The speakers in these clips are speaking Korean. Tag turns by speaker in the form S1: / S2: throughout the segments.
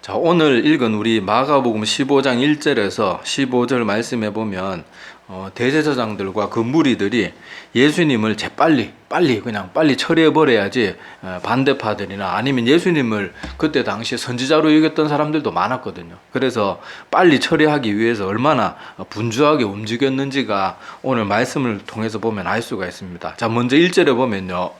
S1: 자, 오늘 읽은 우리 마가복음 15장 1절에서 15절 말씀해 보면 대제사장들과 그 무리들이 예수님을 재빨리 빨리 처리해 버려야지 반대파들이나 아니면 예수님을 그때 당시 선지자로 여겼던 사람들도 많았거든요. 그래서 빨리 처리하기 위해서 얼마나 분주하게 움직였는지가 오늘 말씀을 통해서 보면 알 수가 있습니다. 자, 먼저 1절에 보면요.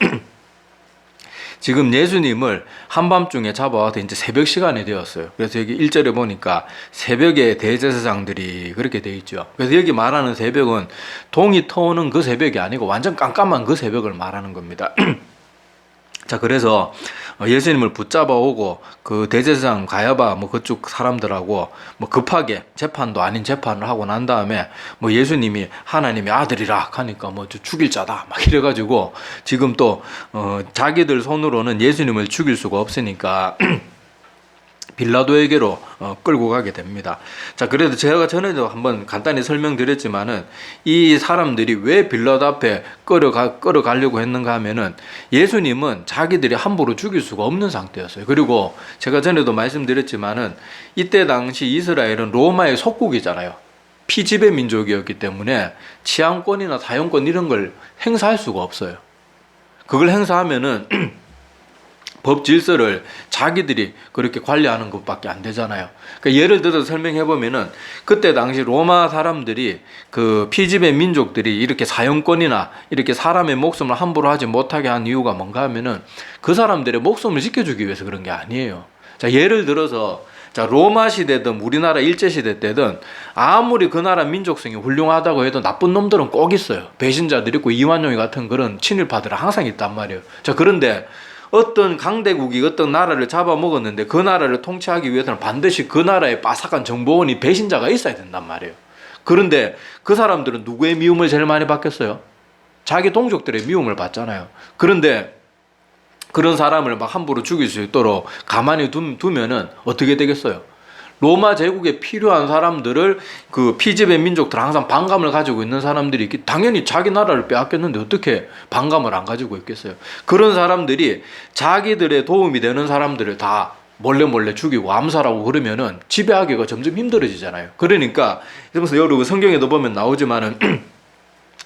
S1: 지금 예수님을 한밤중에 잡아와서 이제 새벽 시간이 되었어요. 그래서 여기 1절에 보니까 새벽에 대제사장들이 그렇게 돼 있죠. 그래서 여기 말하는 새벽은 동이 터오는 그 새벽이 아니고 완전 깜깜한 그 새벽을 말하는 겁니다. 자, 그래서 예수님을 붙잡아 오고 그 대제사장 가야바 그쪽 사람들하고 급하게 재판도 아닌 재판을 하고 난 다음에 예수님이 하나님의 아들이라 하니까 죽일 자다 막 이래가지고 지금 또 자기들 손으로는 예수님을 죽일 수가 없으니까 빌라도에게로 끌고 가게 됩니다. 자, 그래도 제가 전에도 한번 간단히 설명드렸지만은 이 사람들이 왜 빌라도 앞에 끌어가려고 했는가 하면은 예수님은 자기들이 함부로 죽일 수가 없는 상태였어요. 그리고 제가 전에도 말씀드렸지만은 이때 당시 이스라엘은 로마의 속국이잖아요. 피지배 민족이었기 때문에 치안권이나 사용권 이런 걸 행사할 수가 없어요. 그걸 행사하면은 법 질서를 자기들이 그렇게 관리하는 것밖에 안 되잖아요. 그러니까 예를 들어서 설명해 보면은 그때 당시 로마 사람들이 그 피지배 민족들이 이렇게 사형권이나 이렇게 사람의 목숨을 함부로 하지 못하게 한 이유가 뭔가 하면은 그 사람들의 목숨을 지켜주기 위해서 그런 게 아니에요. 자, 예를 들어서 로마 시대든 우리나라 일제 시대 때든 아무리 그 나라 민족성이 훌륭하다고 해도 나쁜 놈들은 꼭 있어요. 배신자들 있고 이완용이 같은 그런 친일파들은 항상 있단 말이에요. 자, 그런데 어떤 강대국이 어떤 나라를 잡아먹었는데 그 나라를 통치하기 위해서는 반드시 그 나라의 빠삭한 정보원이 배신자가 있어야 된단 말이에요. 그런데 그 사람들은 누구의 미움을 제일 많이 받겠어요? 자기 동족들의 미움을 받잖아요. 그런데 그런 사람을 막 함부로 죽일 수 있도록 가만히 두면은 어떻게 되겠어요? 로마 제국에 필요한 사람들을 그 피지배 민족들 항상 반감을 가지고 있는 사람들이 당연히 자기 나라를 빼앗겼는데 어떻게 반감을 안 가지고 있겠어요? 그런 사람들이 자기들의 도움이 되는 사람들을 다 몰래 죽이고 암살하고 그러면은 지배하기가 점점 힘들어지잖아요. 그러니까 그래서 여러분 성경에도 보면 나오지만은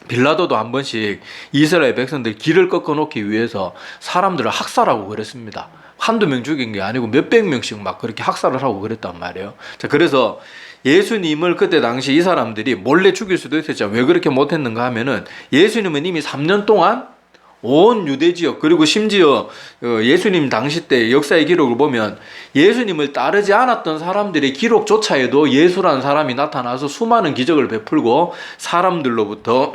S1: 빌라도도 한 번씩 이스라엘 백성들 길을 꺾어놓기 위해서 사람들을 학살하고 그랬습니다. 한두 명 죽인 게 아니고 몇백 명씩 막 그렇게 학살을 하고 그랬단 말이에요. 자, 그래서 예수님을 그때 당시 이 사람들이 몰래 죽일 수도 있었죠. 왜 그렇게 못했는가 하면은 예수님은 이미 3년 동안 온 유대 지역 그리고 심지어 예수님 당시 때 역사의 기록을 보면 예수님을 따르지 않았던 사람들의 기록조차에도 예수라는 사람이 나타나서 수많은 기적을 베풀고 사람들로부터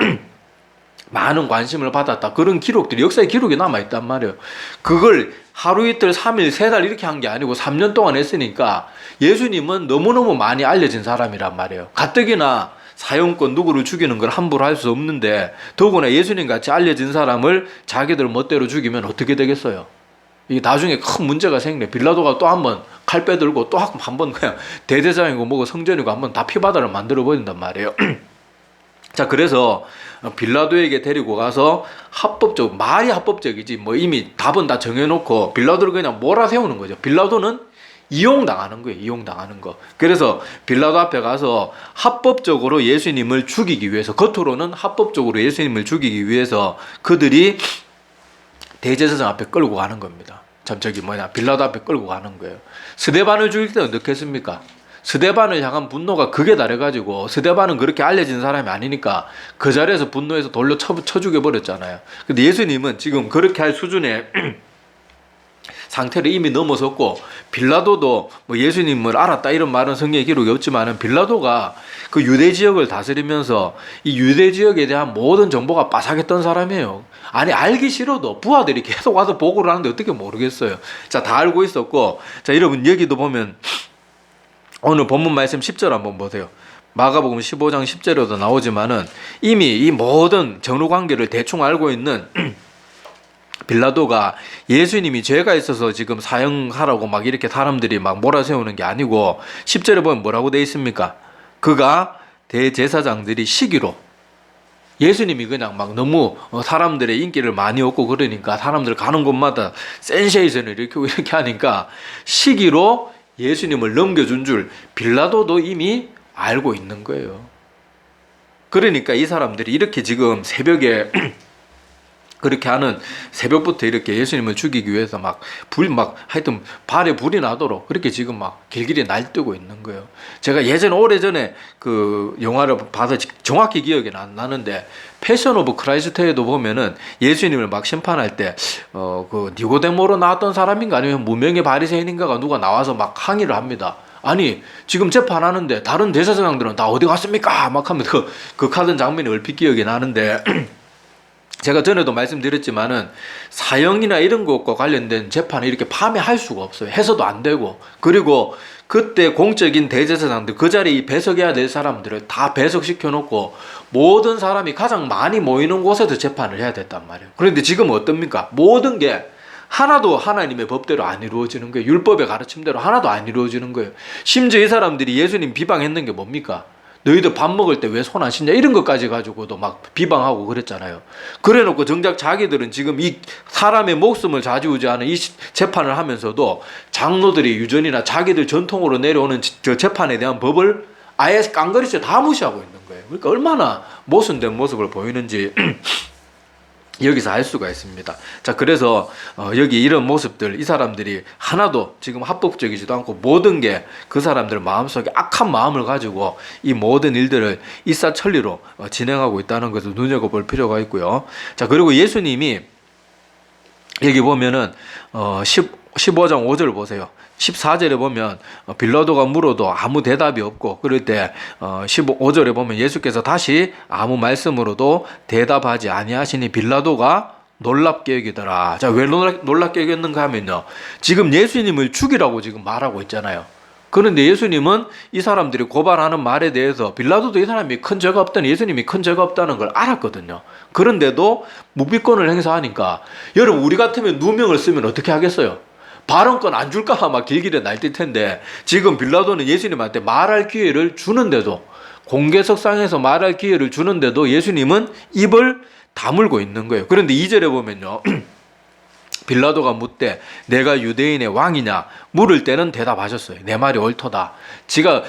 S1: 많은 관심을 받았다. 그런 기록들이 역사의 기록이 남아있단 말이에요. 그걸 하루 이틀 3일 3달 이렇게 한 게 아니고 3년 동안 했으니까 예수님은 너무너무 많이 알려진 사람이란 말이에요. 가뜩이나 사형권 누구를 죽이는 걸 함부로 할 수 없는데 더구나 예수님 같이 알려진 사람을 자기들 멋대로 죽이면 어떻게 되겠어요? 이게 나중에 큰 문제가 생겨. 빌라도가 또 한 번 칼 빼들고 또 한 번 그냥 대제사장이고 뭐고 성전이고 한번 다 피바다를 만들어 버린단 말이에요. 자, 그래서 빌라도에게 데리고 가서 말이 합법적이지 이미 답은 다 정해놓고 빌라도를 그냥 몰아세우는 거죠. 빌라도는 이용당하는 거예요. 이용당하는 거. 그래서 빌라도 앞에 가서 합법적으로 예수님을 죽이기 위해서 겉으로는 합법적으로 예수님을 죽이기 위해서 그들이 대제사장 앞에 끌고 가는 겁니다. 참 빌라도 앞에 끌고 가는 거예요. 스데반을 죽일 때는 어떻게 했습니까? 스데반을 향한 분노가 극에 달해가지고 스데반은 그렇게 알려진 사람이 아니니까 그 자리에서 분노해서 돌로 쳐 죽여버렸잖아요. 근데 예수님은 지금 그렇게 할 수준의 상태를 이미 넘어섰고 빌라도도 예수님을 알았다 이런 말은 성경에 기록이 없지만은 빌라도가 그 유대 지역을 다스리면서 이 유대 지역에 대한 모든 정보가 빠삭했던 사람이에요. 아니 알기 싫어도 부하들이 계속 와서 보고를 하는데 어떻게 모르겠어요. 자, 다 알고 있었고 자, 여러분 여기도 보면 오늘 본문 말씀 10절 한번 보세요. 마가복음 15장 10절에도 나오지만은 이미 이 모든 전후 관계를 대충 알고 있는 빌라도가 예수님이 죄가 있어서 지금 사형하라고 막 이렇게 사람들이 막 몰아세우는 게 아니고 10절에 보면 뭐라고 돼 있습니까? 그가 대제사장들이 시기로 예수님이 그냥 막 너무 사람들의 인기를 많이 얻고 그러니까 사람들 가는 곳마다 센세이션을 이렇게 하니까 시기로 예수님을 넘겨준 줄 빌라도도 이미 알고 있는 거예요. 그러니까 이 사람들이 이렇게 지금 새벽에 그렇게 하는, 새벽부터 이렇게 예수님을 죽이기 위해서 하여튼 발에 불이 나도록 그렇게 지금 막 길길이 날뛰고 있는 거예요. 제가 오래전에 그 영화를 봐서 정확히 기억이 안 나는데, 패션 오브 크라이스트에도 보면은 예수님을 막 심판할 때, 그 니고데모로 나왔던 사람인가 아니면 무명의 바리새인인가가 누가 나와서 막 항의를 합니다. 아니, 지금 재판하는데 다른 대제사장들은 다 어디 갔습니까? 막 하면서 그 카드 장면이 얼핏 기억이 나는데, 제가 전에도 말씀드렸지만은 사형이나 이런 것과 관련된 재판을 이렇게 밤에 할 수가 없어요. 해서도 안 되고. 그리고 그때 공적인 대제사장들, 그 자리에 배석해야 될 사람들을 다 배석시켜 놓고 모든 사람이 가장 많이 모이는 곳에서 재판을 해야 됐단 말이에요. 그런데 지금 어떻습니까? 모든 게 하나도 하나님의 법대로 안 이루어지는 거예요. 율법의 가르침대로 하나도 안 이루어지는 거예요. 심지어 이 사람들이 예수님 비방했는 게 뭡니까? 너희들 밥 먹을 때 왜 손 안 씻냐, 이런 것까지 가지고도 막 비방하고 그랬잖아요. 그래 놓고 정작 자기들은 지금 이 사람의 목숨을 좌지우지하는 이 재판을 하면서도 장로들이 유전이나 자기들 전통으로 내려오는 저 재판에 대한 법을 아예 깡그리째 다 무시하고 있는 거예요. 그러니까 얼마나 모순된 모습을 보이는지 여기서 알 수가 있습니다. 자, 그래서 여기 이런 모습들, 이 사람들이 하나도 지금 합법적이지도 않고 모든 게 그 사람들 마음속에 악한 마음을 가지고 이 모든 일들을 일사천리로 진행하고 있다는 것을 눈여겨볼 필요가 있고요. 자, 그리고 예수님이 여기 보면은 15장 5절 보세요. 14절에 보면 빌라도가 물어도 아무 대답이 없고, 그럴 때 15절에 보면 예수께서 다시 아무 말씀으로도 대답하지 아니하시니 빌라도가 놀랍게 여기더라. 자, 왜 놀랍게 여겼는가 하면요, 지금 예수님을 죽이라고 지금 말하고 있잖아요. 그런데 예수님은 이 사람들이 고발하는 말에 대해서 빌라도도 이 사람이 큰 죄가 없다는, 예수님이 큰 죄가 없다는 걸 알았거든요. 그런데도 묵비권을 행사하니까, 여러분 우리 같으면 누명을 쓰면 어떻게 하겠어요? 발언권 안 줄까 막 길길이 날뛸 텐데, 지금 빌라도는 예수님한테 말할 기회를 주는데도, 공개석상에서 말할 기회를 주는데도 예수님은 입을 다물고 있는 거예요. 그런데 2절에 보면요, 빌라도가 묻되 내가 유대인의 왕이냐 물을 때는 대답하셨어요. 내 말이 옳도다. 지가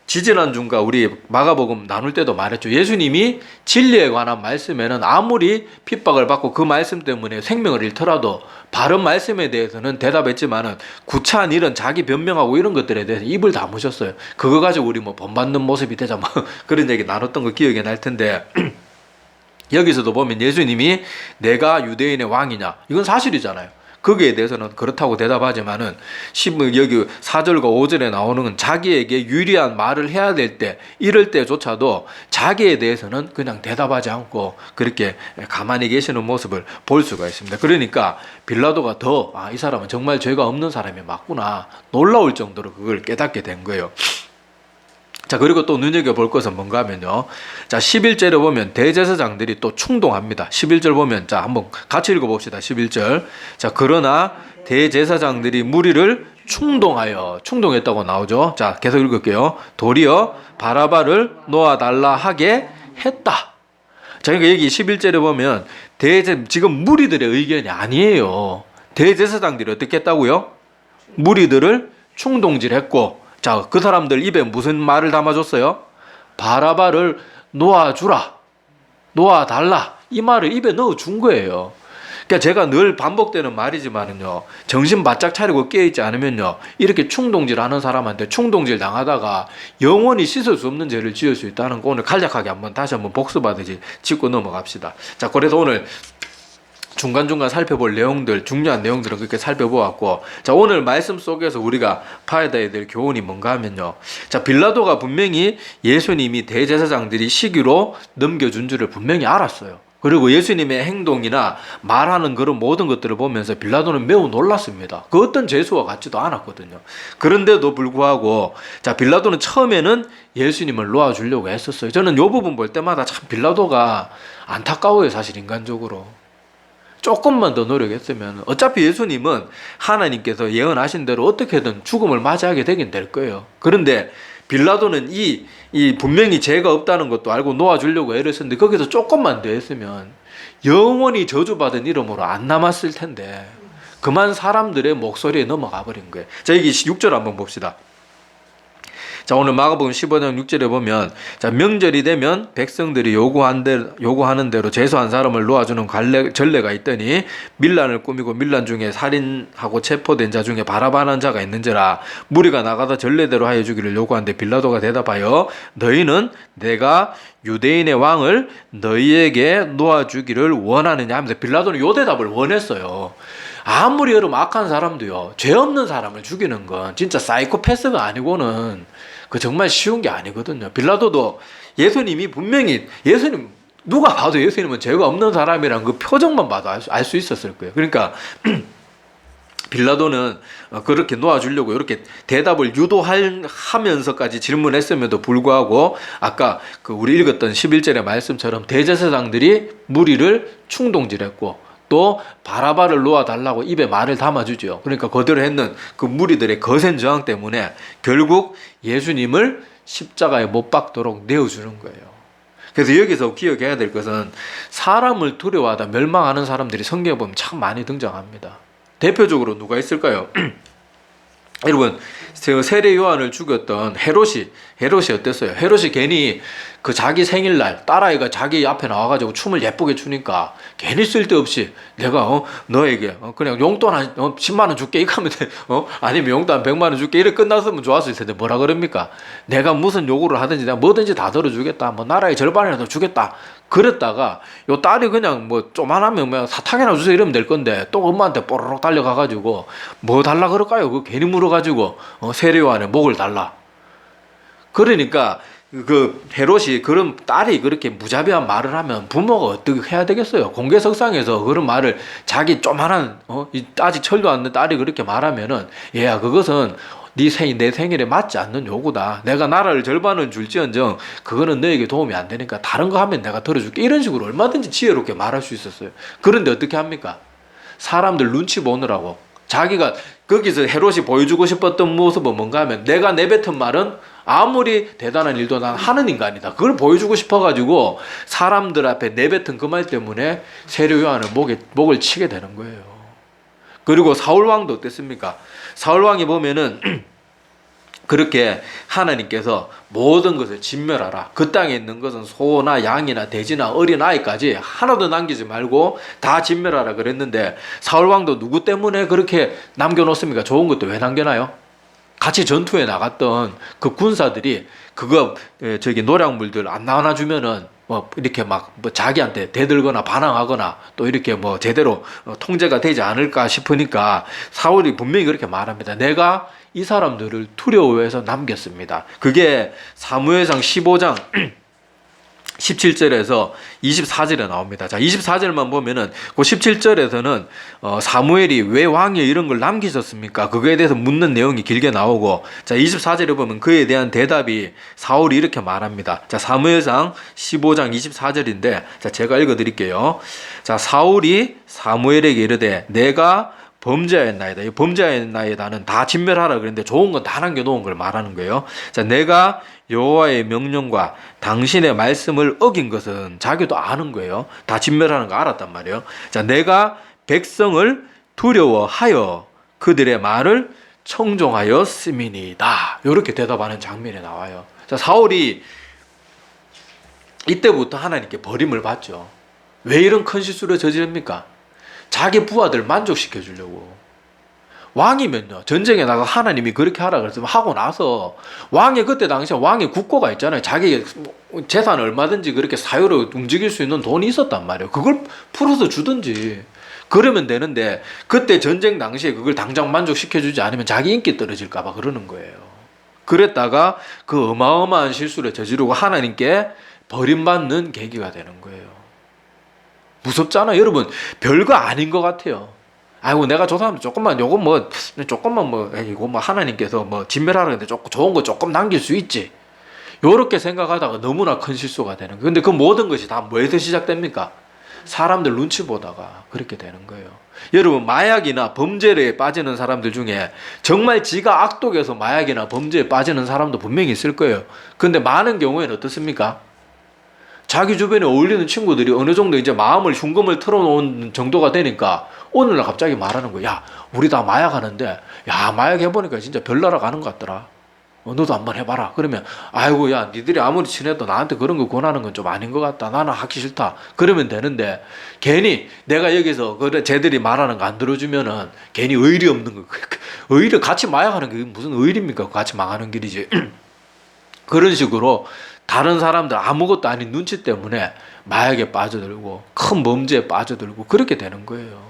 S1: 지지난주인가 우리 마가복음 나눌 때도 말했죠. 예수님이 진리에 관한 말씀에는 아무리 핍박을 받고 그 말씀 때문에 생명을 잃더라도 바른 말씀에 대해서는 대답했지만은 구차한 일은 자기 변명하고 이런 것들에 대해서 입을 다무셨어요. 그거 가지고 우리 뭐 본받는 모습이 되자 뭐 그런 얘기 나눴던 거 기억이 날 텐데, 여기서도 보면 예수님이 내가 유대인의 왕이냐, 이건 사실이잖아요. 거기에 대해서는 그렇다고 대답하지만은 여기 4절과 5절에 나오는 건 자기에게 유리한 말을 해야 될 때, 이럴 때조차도 자기에 대해서는 그냥 대답하지 않고 그렇게 가만히 계시는 모습을 볼 수가 있습니다. 그러니까 빌라도가 더 이 사람은 정말 죄가 없는 사람이 맞구나 놀라울 정도로 그걸 깨닫게 된 거예요. 자, 그리고 또 눈여겨볼 것은 뭔가 하면요, 자 11절에 보면 대제사장들이 또 충동합니다. 11절 보면, 자 한번 같이 읽어봅시다. 11절. 자, 그러나 대제사장들이 무리를 충동했다고 나오죠. 자, 계속 읽을게요. 도리어 바라바를 놓아달라 하게 했다. 자, 그러니까 여기 11절에 보면 지금 무리들의 의견이 아니에요. 대제사장들이 어떻게 했다고요? 무리들을 충동질했고, 자, 그 사람들 입에 무슨 말을 담아줬어요? 바라바를 놓아주라, 놓아달라, 이 말을 입에 넣어준 거예요. 그러니까 제가 늘 반복되는 말이지만은요, 정신 바짝 차리고 깨어있지 않으면요, 이렇게 충동질하는 사람한테 충동질 당하다가 영원히 씻을 수 없는 죄를 지을 수 있다는 거 오늘 간략하게 다시 한번 복습하듯이 짚고 넘어갑시다. 자, 그래서 오늘 중간중간 살펴볼 내용들, 중요한 내용들은 그렇게 살펴보았고, 자, 오늘 말씀 속에서 우리가 봐야 될 교훈이 뭔가 하면요, 자, 빌라도가 분명히 예수님이 대제사장들이 시기로 넘겨준 줄을 분명히 알았어요. 그리고 예수님의 행동이나 말하는 그런 모든 것들을 보면서 빌라도는 매우 놀랐습니다. 그 어떤 죄수와 같지도 않았거든요. 그런데도 불구하고, 자, 빌라도는 처음에는 예수님을 놓아주려고 했었어요. 저는 이 부분 볼 때마다 참 빌라도가 안타까워요, 사실 인간적으로. 조금만 더 노력했으면 어차피 예수님은 하나님께서 예언하신 대로 어떻게든 죽음을 맞이하게 되긴 될 거예요. 그런데 빌라도는 이 분명히 죄가 없다는 것도 알고 놓아주려고 애를 썼는데, 거기서 조금만 더 했으면 영원히 저주받은 이름으로 안 남았을 텐데, 그만 사람들의 목소리에 넘어가 버린 거예요. 자, 여기 6절 한번 봅시다. 자, 오늘 마가복음 15장 6절에 보면, 자, 명절이 되면 백성들이 요구하는 대로 제수한 사람을 놓아주는 전례가 있더니 밀란을 꾸미고 밀란 중에 살인하고 체포된 자 중에 바라바는 자가 있는지라. 무리가 나가다 전례대로 하여 주기를 요구하는데 빌라도가 대답하여 너희는 내가 유대인의 왕을 너희에게 놓아주기를 원하느냐 하면서 빌라도는 요 대답을 원했어요. 아무리 여러분 악한 사람도요, 죄 없는 사람을 죽이는 건 진짜 사이코패스가 아니고는 그 정말 쉬운 게 아니거든요. 빌라도도 예수님이 분명히, 예수님 누가 봐도 예수님은 죄가 없는 사람이란 그 표정만 봐도 알 수 있었을 거예요. 그러니까 빌라도는 그렇게 놓아주려고 이렇게 대답을 유도하면서까지 질문했음에도 불구하고 아까 그 우리 읽었던 11절의 말씀처럼 대제사장들이 무리를 충동질했고 또 바라바를 놓아달라고 입에 말을 담아주죠. 그러니까 그대로 했는 그 무리들의 거센 저항 때문에 결국 예수님을 십자가에 못 박도록 내어주는 거예요. 그래서 여기서 기억해야 될 것은 사람을 두려워하다 멸망하는 사람들이 성경에 보면 참 많이 등장합니다. 대표적으로 누가 있을까요? 여러분, 세례 요한을 죽였던 헤롯이 어땠어요? 헤롯이 괜히 그 자기 생일날 딸아이가 자기 앞에 나와가지고 춤을 예쁘게 추니까 괜히 쓸데없이 내가 너에게 그냥 용돈 한 10만 원 줄게 이렇게 하면 돼. 아니면 용돈 100만 원 줄게 이렇게 끝났으면 좋았을 텐데 뭐라 그럽니까? 내가 무슨 요구를 하든지 내가 뭐든지 다 들어주겠다. 뭐 나라의 절반이라도 주겠다. 그랬다가 요 딸이 그냥 뭐 쪼만하면 뭐 사탕이나 주세요 이러면 될 건데 또 엄마한테 뽀로록 달려가가지고 뭐 달라 그럴까요? 그 괜히 물어가지고 세례 요한의 목을 달라. 그러니까 그 헤롯이 그런 딸이 그렇게 무자비한 말을 하면 부모가 어떻게 해야 되겠어요? 공개석상에서 그런 말을 자기 조만한 아직 철도 않는 딸이 그렇게 말하면은 얘야 그것은 내 생일에 맞지 않는 요구다. 내가 나라를 절반은 줄지언정 그거는 너에게 도움이 안 되니까 다른 거 하면 내가 들어줄게. 이런 식으로 얼마든지 지혜롭게 말할 수 있었어요. 그런데 어떻게 합니까? 사람들 눈치 보느라고 자기가 거기서 헤롯이 보여주고 싶었던 모습은 뭔가 하면 내가 내뱉은 말은 아무리 대단한 일도 난 하는 인간이다. 그걸 보여주고 싶어가지고 사람들 앞에 내뱉은 그 말 때문에 세례 요한을 목을 치게 되는 거예요. 그리고 사울왕도 어땠습니까? 사울왕이 보면은 그렇게 하나님께서 모든 것을 진멸하라. 그 땅에 있는 것은 소나 양이나 돼지나 어린아이까지 하나도 남기지 말고 다 진멸하라 그랬는데 사울왕도 누구 때문에 그렇게 남겨놓습니까? 좋은 것도 왜 남겨놔요? 같이 전투에 나갔던 그 군사들이 그거 저기 노량물들 안 나눠주면은 뭐 이렇게 막 뭐 자기한테 대들거나 반항하거나 또 이렇게 뭐 제대로 통제가 되지 않을까 싶으니까 사울이 분명히 그렇게 말합니다. 내가 이 사람들을 두려워해서 남겼습니다. 그게 사무엘상 15장 17절에서 24절에 나옵니다. 자, 24절만 보면은 그 17절에서는 사무엘이 왜 왕이 이런 걸 남기셨습니까? 그거에 대해서 묻는 내용이 길게 나오고, 자, 24절에 보면 그에 대한 대답이 사울이 이렇게 말합니다. 자, 사무엘상 15장 24절인데, 자, 제가 읽어 드릴게요. 자, 사울이 사무엘에게 이르되 내가 범죄하였나이다. 이 범죄하였나이다는 다 진멸하라 그랬는데 좋은 건 다 남겨놓은 걸 말하는 거예요. 자, 내가 여호와의 명령과 당신의 말씀을 어긴 것은 자기도 아는 거예요. 다 진멸하는 거 알았단 말이에요. 자, 내가 백성을 두려워하여 그들의 말을 청종하였음이니이다. 이렇게 대답하는 장면이 나와요. 자, 사울이 이때부터 하나님께 버림을 받죠. 왜 이런 큰 실수를 저지릅니까? 자기 부하들 만족시켜 주려고. 왕이면요, 전쟁에 나가 하나님이 그렇게 하라 그랬으면 하고 나서 왕이 그때 당시에 왕의 국고가 있잖아요. 자기 재산 얼마든지 그렇게 사유로 움직일 수 있는 돈이 있었단 말이에요. 그걸 풀어서 주든지 그러면 되는데 그때 전쟁 당시에 그걸 당장 만족시켜 주지 않으면 자기 인기 떨어질까 봐 그러는 거예요. 그랬다가 그 어마어마한 실수를 저지르고 하나님께 버림받는 계기가 되는 거예요. 무섭잖아요. 여러분, 별거 아닌 것 같아요. 아이고, 내가 저 사람 조금만 이거 뭐 이거 뭐 하나님께서 뭐 진멸하라 했는데 조금 좋은 거 조금 남길 수 있지. 요렇게 생각하다가 너무나 큰 실수가 되는 거예요. 근데 그 모든 것이 다 뭐에서 시작됩니까? 사람들 눈치 보다가 그렇게 되는 거예요. 여러분, 마약이나 범죄에 빠지는 사람들 중에 정말 지가 악독해서 마약이나 범죄에 빠지는 사람도 분명히 있을 거예요. 근데 많은 경우에는 어떻습니까? 자기 주변에 어울리는 친구들이 어느 정도 이제 마음을 흉금을 털어놓은 정도가 되니까 어느 날 갑자기 말하는 거야. 야, 우리 다 마약하는데, 야, 마약 해보니까 진짜 별나라 가는 것 같더라. 너도 한번 해봐라. 그러면 아이고 야 니들이 아무리 친해도 나한테 그런 거 권하는 건 좀 아닌 것 같다. 나는 하기 싫다. 그러면 되는데 괜히 내가 여기서 그래 쟤들이 말하는 거 안 들어주면은 괜히 의리 없는 거. 의리 같이 마약하는 게 무슨 의리입니까? 같이 망하는 길이지. 그런 식으로 다른 사람들 아무것도 아닌 눈치 때문에 마약에 빠져들고 큰 범죄에 빠져들고 그렇게 되는 거예요.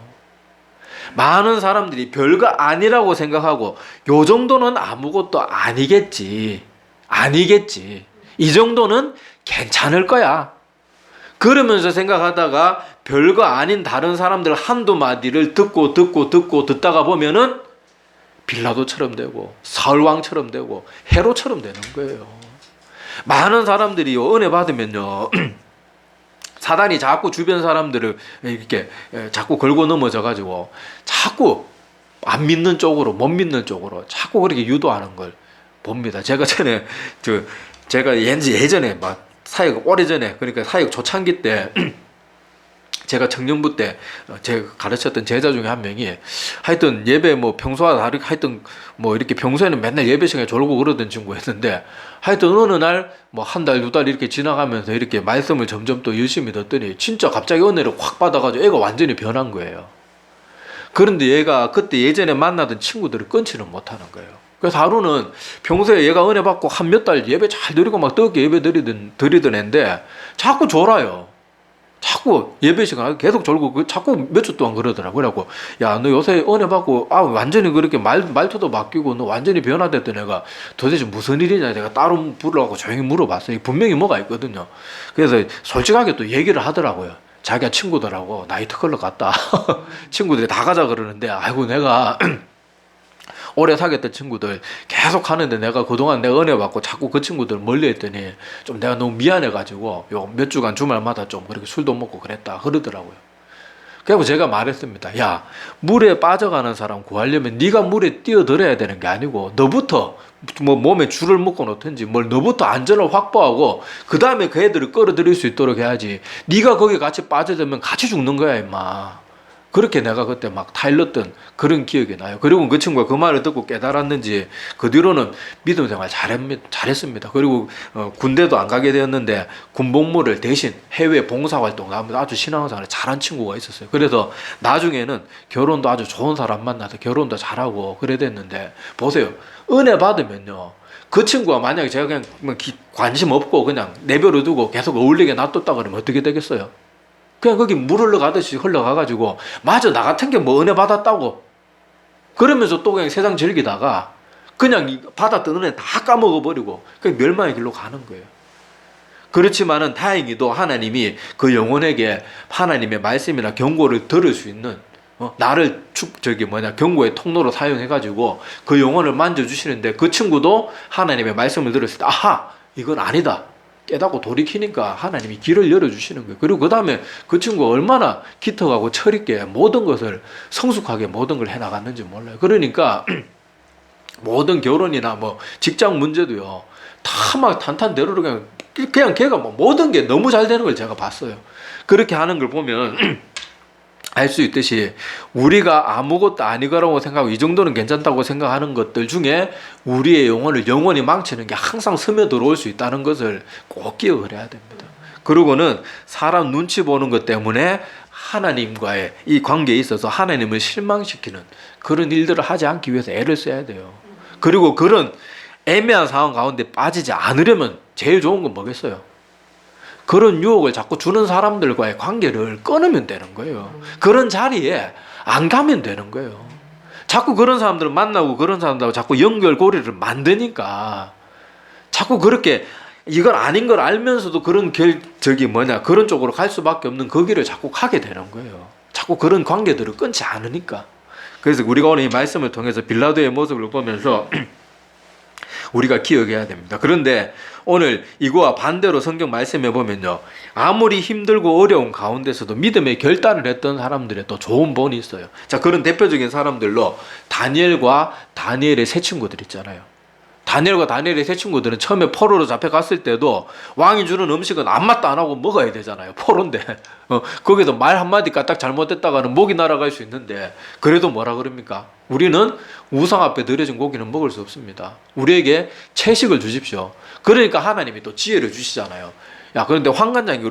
S1: 많은 사람들이 별거 아니라고 생각하고 요 정도는 아무것도 아니겠지. 이 정도는 괜찮을 거야. 그러면서 생각하다가 별거 아닌 다른 사람들 한두 마디를 듣다가 보면은 빌라도처럼 되고 사울왕처럼 되고 헤롯처럼 되는 거예요. 많은 사람들이 은혜 받으면요. 사단이 자꾸 주변 사람들을 이렇게 자꾸 걸고 넘어져 가지고 자꾸 안 믿는 쪽으로 못 믿는 쪽으로 자꾸 그렇게 유도하는 걸 봅니다. 제가 전에 제가 예전에 막 사역 오래전에 그러니까 사역 초창기 때 제가 청년부 때 제가 가르쳤던 제자 중에 한 명이 하여튼 예배 뭐 평소와 다르게 하여튼 뭐 이렇게 평소에는 맨날 예배 시간에 졸고 그러던 친구였는데 하여튼 어느 날 뭐 한 달, 두 달 이렇게 지나가면서 이렇게 말씀을 점점 또 열심히 듣더니 진짜 갑자기 은혜를 확 받아가지고 애가 완전히 변한 거예요. 그런데 얘가 그때 예전에 만나던 친구들을 끊지는 못하는 거예요. 그래서 하루는 평소에 얘가 은혜 받고 한 몇 달 예배 잘 드리고 막 뜨겁게 예배 드리던 애인데 자꾸 졸아요. 자꾸 예배 시간 계속 졸고 자꾸 몇 주 동안 그러더라고. 그래갖고 야 너 요새 은혜 받고 완전히 그렇게 말투도 바뀌고 너 완전히 변화됐던 애가 도대체 무슨 일이냐 내가 따로 부르라고 조용히 물어봤어요. 분명히 뭐가 있거든요. 그래서 솔직하게 또 얘기를 하더라고요. 자기가 친구들하고 나이트클럽 갔다 친구들이 다 가자 그러는데 아이고 내가 오래 사귀었던 친구들 계속 가는데 내가 그동안 내가 은혜 받고 자꾸 그 친구들 멀리 했더니 좀 내가 너무 미안해가지고 요 몇 주간 주말마다 좀 그렇게 술도 먹고 그랬다 그러더라고요. 그래서 제가 말했습니다. 야 물에 빠져가는 사람 구하려면 네가 물에 뛰어들어야 되는 게 아니고 너부터 뭐 몸에 줄을 묶어 놓든지 뭘 너부터 안전을 확보하고 그 다음에 그 애들을 끌어들일 수 있도록 해야지. 네가 거기 같이 빠져들면 같이 죽는 거야 임마. 그렇게 내가 그때 막 타일렀던 그런 기억이 나요. 그리고 그 친구가 그 말을 듣고 깨달았는지 그 뒤로는 믿음 생활 잘했습니다. 그리고 군대도 안 가게 되었는데 군복무를 대신 해외 봉사활동을 하면서 아주 신앙생활을 잘한 친구가 있었어요. 그래서 나중에는 결혼도 아주 좋은 사람 만나서 결혼도 잘하고 그래 됐는데 보세요. 은혜 받으면요. 그 친구가 만약에 제가 그냥 관심 없고 그냥 내버려 두고 계속 어울리게 놔뒀다 그러면 어떻게 되겠어요? 그냥 거기 물 흘러가듯이 흘러가가지고 맞아 나 같은 게 뭐 은혜 받았다고 그러면서 또 그냥 세상 즐기다가 그냥 받았던 은혜 다 까먹어버리고 그냥 멸망의 길로 가는 거예요. 그렇지만은 다행히도 하나님이 그 영혼에게 하나님의 말씀이나 경고를 들을 수 있는 나를 경고의 통로로 사용해가지고 그 영혼을 만져주시는데 그 친구도 하나님의 말씀을 들었을 때 아하 이건 아니다 깨닫고 돌이키니까 하나님이 길을 열어주시는 거예요. 그리고 그 다음에 그 친구가 얼마나 기특하고 철있게 모든 것을 성숙하게 모든 걸 해나갔는지 몰라요. 그러니까 모든 결혼이나 뭐 직장 문제도요. 다 막 탄탄대로로 그냥 걔가 뭐 모든 게 너무 잘 되는 걸 제가 봤어요. 그렇게 하는 걸 보면 알 수 있듯이 우리가 아무것도 아니거라고 생각하고 이 정도는 괜찮다고 생각하는 것들 중에 우리의 영혼을 영원히 망치는 게 항상 스며들어올 수 있다는 것을 꼭 기억을 해야 됩니다. 그리고는 사람 눈치 보는 것 때문에 하나님과의 이 관계에 있어서 하나님을 실망시키는 그런 일들을 하지 않기 위해서 애를 써야 돼요. 그리고 그런 애매한 상황 가운데 빠지지 않으려면 제일 좋은 건 뭐겠어요? 그런 유혹을 자꾸 주는 사람들과의 관계를 끊으면 되는 거예요. 그런 자리에 안 가면 되는 거예요. 자꾸 그런 사람들을 만나고 그런 사람들하고 자꾸 연결고리를 만드니까 자꾸 그렇게 이건 아닌 걸 알면서도 그런 그런 쪽으로 갈 수밖에 없는 그 길을 자꾸 가게 되는 거예요. 자꾸 그런 관계들을 끊지 않으니까. 그래서 우리가 오늘 이 말씀을 통해서 빌라도의 모습을 보면서 우리가 기억해야 됩니다. 그런데 오늘 이거와 반대로 성경 말씀해 보면요. 아무리 힘들고 어려운 가운데서도 믿음의 결단을 했던 사람들의 또 좋은 본이 있어요. 자, 그런 대표적인 사람들로 다니엘과 다니엘의 세 친구들 있잖아요. 다니엘과 다니엘의 세 친구들은 처음에 포로로 잡혀갔을 때도 왕이 주는 음식은 아무것도 안 하고 먹어야 되잖아요. 포로인데. 거기서 말 한마디 까딱 잘못했다가는 목이 날아갈 수 있는데 그래도 뭐라 그럽니까? 우리는 우상 앞에 드려진 고기는 먹을 수 없습니다. 우리에게 채식을 주십시오. 그러니까 하나님이 또 지혜를 주시잖아요. 야, 그런데 황관장이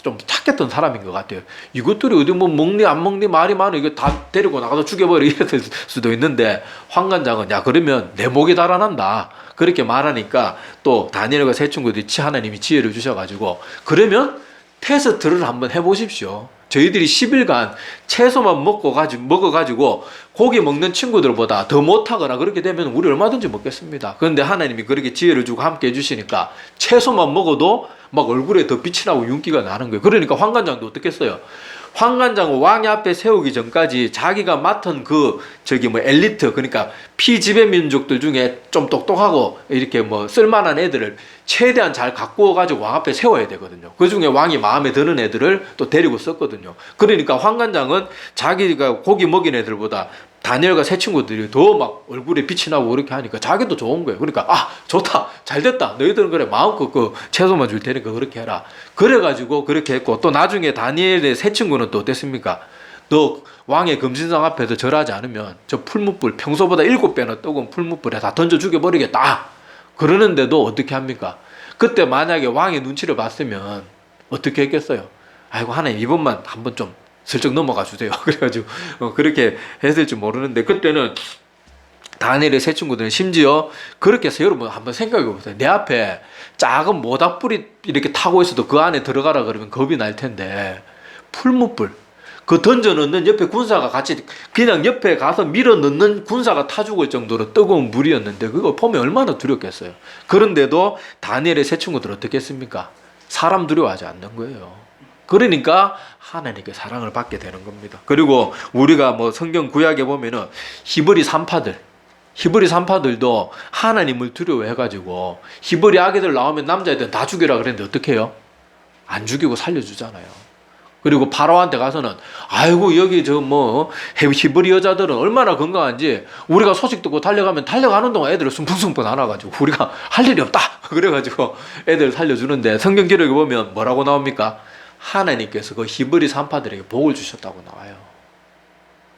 S1: 좀 착했던 사람인 것 같아요. 이것들이 어디 뭐 먹니 안 먹니 말이 많아. 이거 다 데리고 나가서 죽여버려. 이랬을 수도 있는데 황관장은 야, 그러면 내 목이 달아난다. 그렇게 말하니까 또 다니엘과 세 친구들이 하나님이 지혜를 주셔가지고 그러면 테스트를 한번 해보십시오. 저희들이 10일간 채소만 먹어가지고 고기 먹는 친구들보다 더 못하거나 그렇게 되면 우리 얼마든지 먹겠습니다. 그런데 하나님이 그렇게 지혜를 주고 함께 해주시니까 채소만 먹어도 막 얼굴에 더 빛이 나고 윤기가 나는 거예요. 그러니까 황관장도 어떻게 했어요? 황관장은 왕의 앞에 세우기 전까지 자기가 맡은 엘리트, 그러니까 피지배 민족들 중에 좀 똑똑하고 이렇게 뭐 쓸만한 애들을 최대한 잘 갖고 와가지고 왕 앞에 세워야 되거든요. 그 중에 왕이 마음에 드는 애들을 또 데리고 썼거든요. 그러니까 황관장은 자기가 고기 먹인 애들보다 다니엘과 세 친구들이 더 막 얼굴에 빛이 나고 그렇게 하니까 자기도 좋은 거예요. 그러니까 좋다, 잘 됐다, 너희들은 그래 마음껏 채소만 줄 테니까 그렇게 해라. 그래가지고 그렇게 했고, 또 나중에 다니엘의 세 친구는 또 어땠습니까? 너 왕의 금신상 앞에서 절하지 않으면 저 풀무불, 평소보다 7배나 뜨거운 풀무불에 다 던져 죽여버리겠다. 그러는데도 어떻게 합니까? 그때 만약에 왕의 눈치를 봤으면 어떻게 했겠어요? 아이고, 하나님 이번만 한번 좀 슬쩍 넘어가 주세요. 그래가지고 그렇게 했을지 모르는데, 그때는 다니엘의 세 친구들은 심지어 그렇게 해서, 여러분 한번 생각해 보세요. 내 앞에 작은 모닥불이 이렇게 타고 있어도 그 안에 들어가라 그러면 겁이 날 텐데, 풀무불 그 던져 넣는 옆에 군사가 같이 그냥 옆에 가서 밀어 넣는 군사가 타 죽을 정도로 뜨거운 물이었는데 그거 보면 얼마나 두렵겠어요. 그런데도 다니엘의 세 친구들은 어떻게 했습니까? 사람 두려워하지 않는 거예요. 그러니까 하나님께 사랑을 받게 되는 겁니다. 그리고 우리가 뭐 성경 구약에 보면은 히브리 산파들도 하나님을 두려워해가지고 히브리 아기들 나오면 남자애들 다 죽이라 그랬는데 어떻게 해요? 안 죽이고 살려주잖아요. 그리고 바로한테 가서는 아이고 여기 히브리 여자들은 얼마나 건강한지 우리가 소식 듣고 달려가는 동안 애들을 숨풍숨풍 안아가지고 우리가 할 일이 없다 그래가지고 애들 살려주는데, 성경 기록에 보면 뭐라고 나옵니까? 하나님께서 그 히브리 산파들에게 복을 주셨다고 나와요.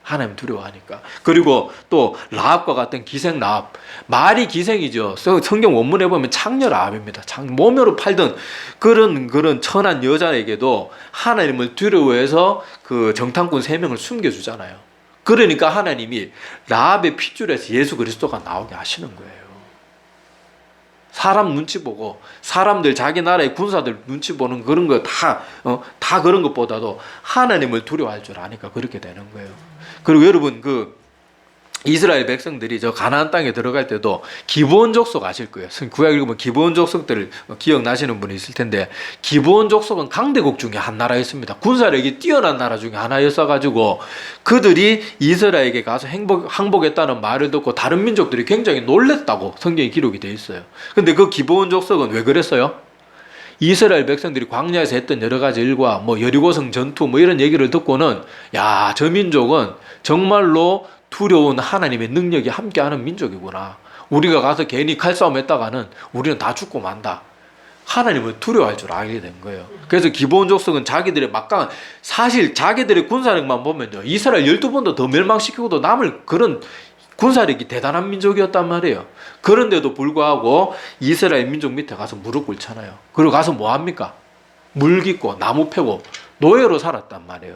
S1: 하나님 두려워하니까. 그리고 또 라합과 같은 기생 라합, 말이 기생이죠. 성경 원문에 보면 창녀 라합입니다. 모멸로 팔던 그런 천한 여자에게도 하나님을 두려워해서 그 정탐꾼 3명을 숨겨주잖아요. 그러니까 하나님이 라합의 핏줄에서 예수 그리스도가 나오게 하시는 거예요. 사람 눈치 보고, 사람들 자기 나라의 군사들 눈치 보는 그런 거 다 그런 것보다도 하나님을 두려워할 줄 아니까 그렇게 되는 거예요. 그리고 여러분, 이스라엘 백성들이 저 가나안 땅에 들어갈 때도 기브온 족속 아실 거예요. 구약 읽으면 기브온 족속들을 기억나시는 분이 있을 텐데, 기브온 족속은 강대국 중에 한 나라였습니다. 군사력이 뛰어난 나라 중에 하나였어가지고 그들이 이스라엘에게 가서 항복했다는 말을 듣고 다른 민족들이 굉장히 놀랬다고 성경에 기록이 되어 있어요. 근데 그 기브온 족속은 왜 그랬어요? 이스라엘 백성들이 광야에서 했던 여러 가지 일과 여리고성 전투 이런 얘기를 듣고는, 야, 저 민족은 정말로 두려운 하나님의 능력이 함께하는 민족이구나. 우리가 가서 괜히 칼싸움 했다가는 우리는 다 죽고 만다. 하나님을 두려워할 줄 알게 된 거예요. 그래서 기브온 족속은 자기들의 사실 자기들의 군사력만 보면요, 이스라엘 12번도 더 멸망시키고도 남을 그런 군사력이 대단한 민족이었단 말이에요. 그런데도 불구하고 이스라엘 민족 밑에 가서 무릎 꿇잖아요. 그리고 가서 뭐 합니까? 물 깃고 나무 패고 노예로 살았단 말이에요.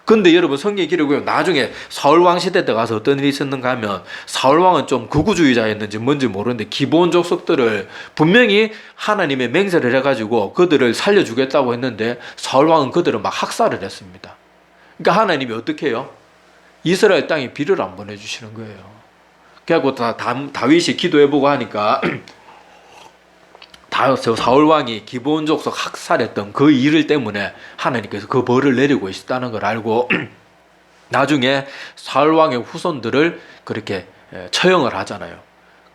S1: 근데 여러분, 성경 기록에 나중에 사울왕 시대 때 가서 어떤 일이 있었는가 하면, 사울왕은 좀 극우주의자였는지 뭔지 모르는데 기브온 족속들을 분명히 하나님의 맹세를 해가지고 그들을 살려주겠다고 했는데 사울왕은 그들을 막 학살을 했습니다. 그러니까 하나님이 어떻게 해요? 이스라엘 땅에 비를 안 보내주시는 거예요. 그래갖고 다윗이 기도해보고 하니까 사울왕이 기브온 족속 학살했던 그 일 때문에 하나님께서 그 벌을 내리고 있다는 걸 알고 나중에 사울왕의 후손들을 그렇게 처형을 하잖아요.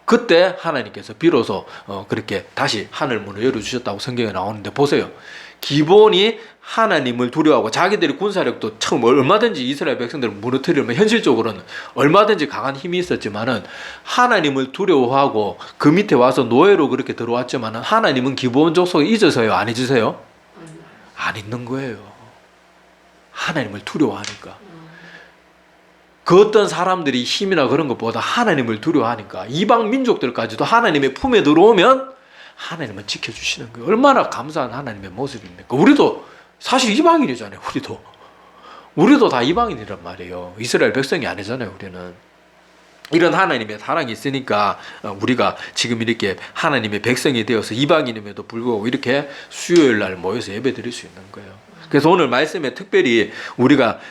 S1: 그때 하나님께서 비로소 그렇게 다시 하늘 문을 열어주셨다고 성경에 나오는데 보세요. 기본이 하나님을 두려워하고 자기들이 군사력도 처음 얼마든지 이스라엘 백성들을 무너뜨리려면 현실적으로는 얼마든지 강한 힘이 있었지만은 하나님을 두려워하고 그 밑에 와서 노예로 그렇게 들어왔지만은 하나님은 기본 족속에 잊어서요, 안 잊으세요? 안 잊는 거예요. 하나님을 두려워하니까. 그 어떤 사람들이 힘이나 그런 것보다 하나님을 두려워하니까 이방 민족들까지도 하나님의 품에 들어오면 하나님은 지켜주시는 거예요. 얼마나 감사한 하나님의 모습입니까? 우리도 사실 이방인이잖아요. 우리도 다 이방인이란 말이에요. 이스라엘 백성이 아니잖아요. 우리는 이런 하나님의 사랑이 있으니까 우리가 지금 이렇게 하나님의 백성이 되어서 이방인임에도 불구하고 이렇게 수요일 날 모여서 예배 드릴 수 있는 거예요. 그래서 오늘 말씀에 특별히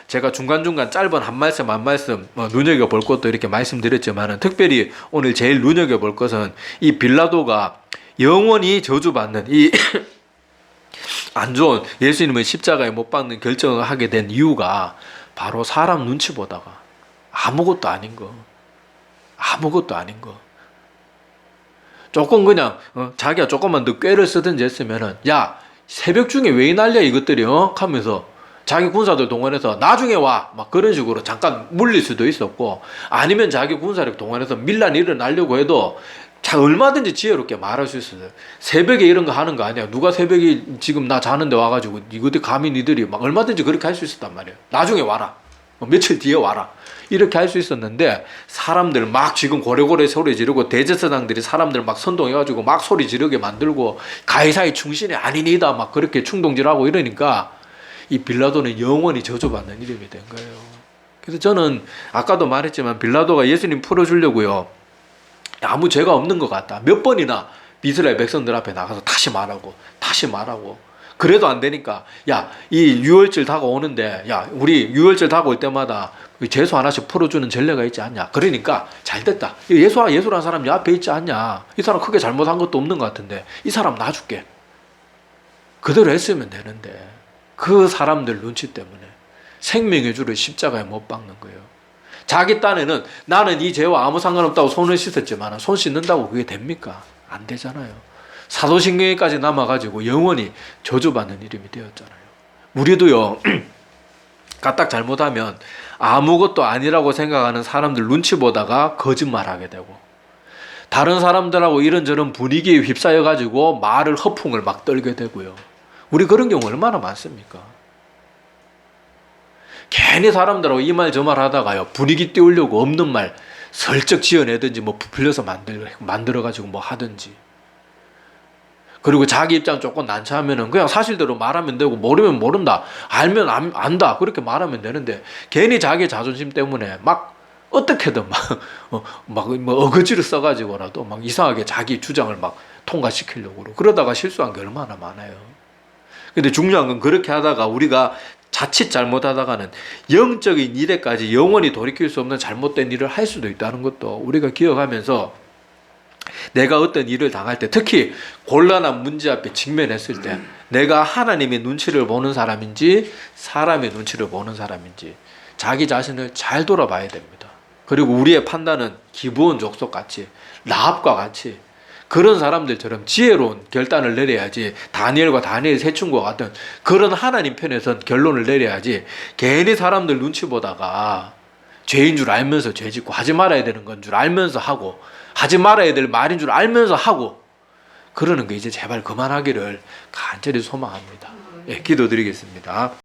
S1: 제가 중간중간 짧은 한 말씀 눈여겨볼 것도 이렇게 말씀드렸지만은 특별히 오늘 제일 눈여겨볼 것은 이 빌라도가 영원히 저주받는 이 안 좋은 예수님을 십자가에 못 박는 결정을 하게 된 이유가 바로 사람 눈치 보다가 아무것도 아닌 거 조금 그냥 자기가 조금만 더 꾀를 쓰든지 했으면은 야 새벽 중에 왜 날려 이것들이 하면서 자기 군사들 동원해서 나중에 와 막 그런 식으로 잠깐 물릴 수도 있었고 아니면 자기 군사력 동원해서 밀란 일어나려고 해도 얼마든지 지혜롭게 말할 수 있어요. 새벽에 이런 거 하는 거 아니야. 누가 새벽에 지금 나 자는데 와가지고 이것들 감히 니들이 막 얼마든지 그렇게 할 수 있었단 말이에요. 나중에 와라. 며칠 뒤에 와라. 이렇게 할 수 있었는데 사람들 막 지금 고래고래 소리 지르고 대제사장들이 사람들 막 선동해가지고 막 소리 지르게 만들고 가이사의 충신이 아니니다 막 그렇게 충동질하고 이러니까 이 빌라도는 영원히 저주받는 이름이 된 거예요. 그래서 저는 아까도 말했지만 빌라도가 예수님 풀어주려고요. 아무 죄가 없는 것 같다. 몇 번이나 이스라엘 백성들 앞에 나가서 다시 말하고 그래도 안 되니까 야, 이 유월절 다가오는데 야, 우리 유월절 다가올 때마다 죄수 하나씩 풀어주는 전례가 있지 않냐. 그러니까 잘 됐다. 예수라는 사람이 앞에 있지 않냐. 이 사람 크게 잘못한 것도 없는 것 같은데 이 사람 놔줄게. 그대로 했으면 되는데 그 사람들 눈치 때문에 생명의 주를 십자가에 못 박는 거예요. 자기 딴에는 나는 이 죄와 아무 상관없다고 손을 씻었지만 손 씻는다고 그게 됩니까? 안 되잖아요. 사도신경에까지 남아가지고 영원히 저주받는 이름이 되었잖아요. 우리도요 까딱 잘못하면 아무것도 아니라고 생각하는 사람들 눈치 보다가 거짓말하게 되고 다른 사람들하고 이런저런 분위기에 휩싸여가지고 허풍을 막 떨게 되고요. 우리 그런 경우 얼마나 많습니까? 괜히 사람들하고 이 말 저 말 하다가요 분위기 띄우려고 없는 말 슬쩍 지어내든지 뭐 부풀려서 만들어가지고 뭐 하든지 그리고 자기 입장 조금 난처하면은 그냥 사실대로 말하면 되고 모르면 모른다 알면 안다 그렇게 말하면 되는데 괜히 자기 자존심 때문에 막 어떻게든 막 어거지를 써가지고라도 막 이상하게 자기 주장을 막 통과시키려고 그러다가 실수한 게 얼마나 많아요. 근데 중요한 건 그렇게 하다가 우리가 자칫 잘못하다가는 영적인 일에까지 영원히 돌이킬 수 없는 잘못된 일을 할 수도 있다는 것도 우리가 기억하면서 내가 어떤 일을 당할 때 특히 곤란한 문제 앞에 직면했을 때 내가 하나님의 눈치를 보는 사람인지 사람의 눈치를 보는 사람인지 자기 자신을 잘 돌아봐야 됩니다. 그리고 우리의 판단은 기브온 족속같이 라합과 같이 그런 사람들처럼 지혜로운 결단을 내려야지 다니엘과 다니엘 세충과 같은 그런 하나님 편에선 결론을 내려야지 괜히 사람들 눈치 보다가 죄인 줄 알면서 죄 짓고 하지 말아야 되는 건 줄 알면서 하고 하지 말아야 될 말인 줄 알면서 하고 그러는 거 이제 제발 그만하기를 간절히 소망합니다. 예, 기도드리겠습니다.